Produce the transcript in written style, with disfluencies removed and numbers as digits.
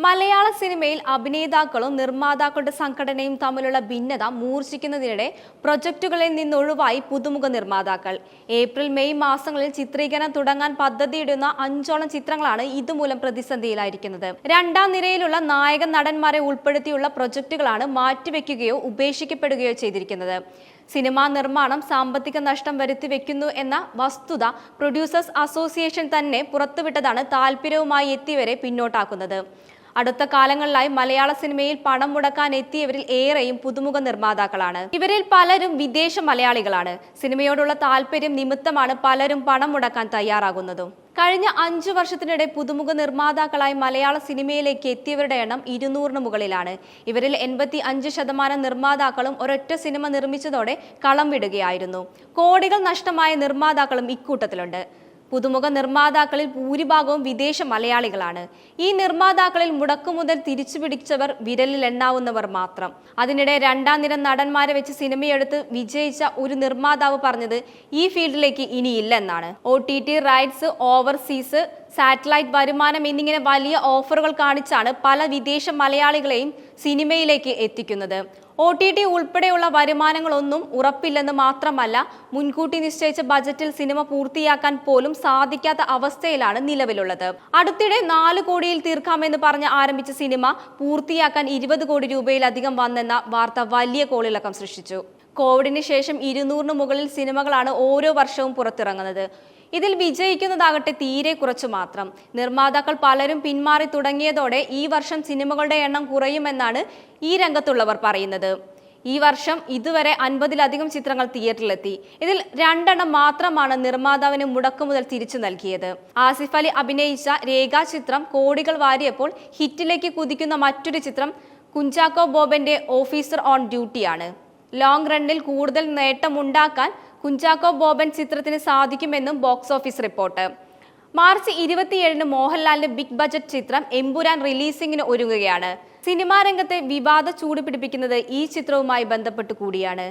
മലയാള സിനിമയിൽ അഭിനേതാക്കളും നിർമ്മാതാക്കളുടെ സംഘടനയും തമ്മിലുള്ള ഭിന്നത മൂർച്ഛിക്കുന്നതിനിടെ പ്രൊജക്ടുകളിൽ നിന്നൊഴിവായി പുതുമുഖ നിർമ്മാതാക്കൾ. ഏപ്രിൽ മെയ് മാസങ്ങളിൽ ചിത്രീകരണം തുടങ്ങാൻ പദ്ധതിയിടുന്ന 5ഓളം ചിത്രങ്ങളാണ് ഇതുമൂലം പ്രതിസന്ധിയിലായിരിക്കുന്നത്. രണ്ടാം നിരയിലുള്ള നായക നടന്മാരെ ഉൾപ്പെടുത്തിയുള്ള പ്രൊജക്ടുകളാണ് മാറ്റിവെക്കുകയോ ഉപേക്ഷിക്കപ്പെടുകയോ ചെയ്തിരിക്കുന്നത്. സിനിമാ നിർമ്മാണം സാമ്പത്തിക നഷ്ടം വരുത്തിവെക്കുന്നു എന്ന വസ്തുത പ്രൊഡ്യൂസേഴ്സ് അസോസിയേഷൻ തന്നെ പുറത്തുവിട്ടതാണ് താല്പര്യവുമായി എത്തിയവരെ പിന്നോട്ടാക്കുന്നത്. അടുത്ത കാലങ്ങളിലായി മലയാള സിനിമയിൽ പണം മുടക്കാൻ എത്തിയവരിൽ ഏറെയും പുതുമുഖ നിർമ്മാതാക്കളാണ്. ഇവരിൽ പലരും വിദേശ മലയാളികളാണ്. സിനിമയോടുള്ള താല്പര്യം നിമിത്തമാണ് പലരും പണം മുടക്കാൻ തയ്യാറാകുന്നതും. കഴിഞ്ഞ 5 വർഷത്തിനിടെ പുതുമുഖ നിർമ്മാതാക്കളായി മലയാള സിനിമയിലേക്ക് എത്തിയവരുടെ എണ്ണം 200-ന് മുകളിലാണ്. ഇവരിൽ 85% നിർമ്മാതാക്കളും ഒരൊറ്റ സിനിമ നിർമ്മിച്ചതോടെ കളം വിടുകയായിരുന്നു. കോടികൾ നഷ്ടമായ നിർമ്മാതാക്കളും ഇക്കൂട്ടത്തിലുണ്ട്. പുതുമുഖ നിർമ്മാതാക്കളിൽ ഭൂരിഭാഗവും വിദേശ മലയാളികളാണ്. ഈ നിർമ്മാതാക്കളിൽ മുടക്കുമുതൽ തിരിച്ചുപിടിച്ചവർ വിരലിൽ എണ്ണാവുന്നവർ മാത്രം. അതിനിടെ രണ്ടാം നിര നടന്മാരെ വെച്ച് സിനിമയെടുത്ത് വിജയിച്ച ഒരു നിർമ്മാതാവ് പറഞ്ഞത് ഈ ഫീൽഡിലേക്ക് ഇനിയില്ലെന്നാണ്. OTT റൈറ്റ്സ്, ഓവർസീസ്, സാറ്റലൈറ്റ് വരുമാനം എന്നിങ്ങനെ വലിയ ഓഫറുകൾ കാണിച്ചാണ് പല വിദേശ മലയാളികളെയും സിനിമയിലേക്ക് എത്തിക്കുന്നത്. OTT ഉൾപ്പെടെയുള്ള വരുമാനങ്ങളൊന്നും ഉറപ്പില്ലെന്ന് മാത്രമല്ല, മുൻകൂട്ടി നിശ്ചയിച്ച ബജറ്റിൽ സിനിമ പൂർത്തിയാക്കാൻ പോലും സാധിക്കാത്ത അവസ്ഥയിലാണ് നിലവിലുള്ളത്. അടുത്തിടെ 4 കോടിയിൽ തീർക്കാമെന്ന് പറഞ്ഞ് ആരംഭിച്ച സിനിമ പൂർത്തിയാക്കാൻ 20 കോടി രൂപയിലധികം വന്നെന്ന വാർത്ത വലിയ കോളിളക്കം സൃഷ്ടിച്ചു. കോവിഡിന് ശേഷം 200-ന് മുകളിൽ സിനിമകളാണ് ഓരോ വർഷവും പുറത്തിറങ്ങുന്നത്. ഇതിൽ വിജയിക്കുന്നതാകട്ടെ തീരെ കുറച്ചു മാത്രം. നിർമ്മാതാക്കൾ പലരും പിന്മാറി തുടങ്ങിയതോടെ ഈ വർഷം സിനിമകളുടെ എണ്ണം കുറയുമെന്നാണ് ഈ രംഗത്തുള്ളവർ പറയുന്നത്. ഈ വർഷം ഇതുവരെ 50-ലധികം ചിത്രങ്ങൾ തിയേറ്ററിലെത്തി. ഇതിൽ 2 എണ്ണം മാത്രമാണ് നിർമ്മാതാവിന് മുടക്കുമുതൽ തിരിച്ചു നൽകിയത്. ആസിഫ് അലി അഭിനയിച്ച രേഖ ചിത്രം കോടികൾ വാരിയപ്പോൾ ഹിറ്റിലേക്ക് കുതിക്കുന്ന മറ്റൊരു ചിത്രം കുഞ്ചാക്കോ ബോബന്റെ ഓഫീസർ ഓൺ ഡ്യൂട്ടിയാണ്. ലോങ് റണ്ണിൽ കൂടുതൽ നേട്ടമുണ്ടാക്കാൻ കുഞ്ചാക്കോ ബോബൻ ചിത്രത്തിന് സാധിക്കുമെന്നും ബോക്സ് ഓഫീസ് റിപ്പോർട്ട്. മാർച്ച് 27-ന് മോഹൻലാലിന്റെ ബിഗ് ബജറ്റ് ചിത്രം എമ്പുരാൻ റിലീസിംഗിന് ഒരുങ്ങുകയാണ്. സിനിമാ രംഗത്തെ വിവാദ ചൂട് പിടിപ്പിക്കുന്നത് ഈ ചിത്രവുമായി ബന്ധപ്പെട്ട് കൂടിയാണ്.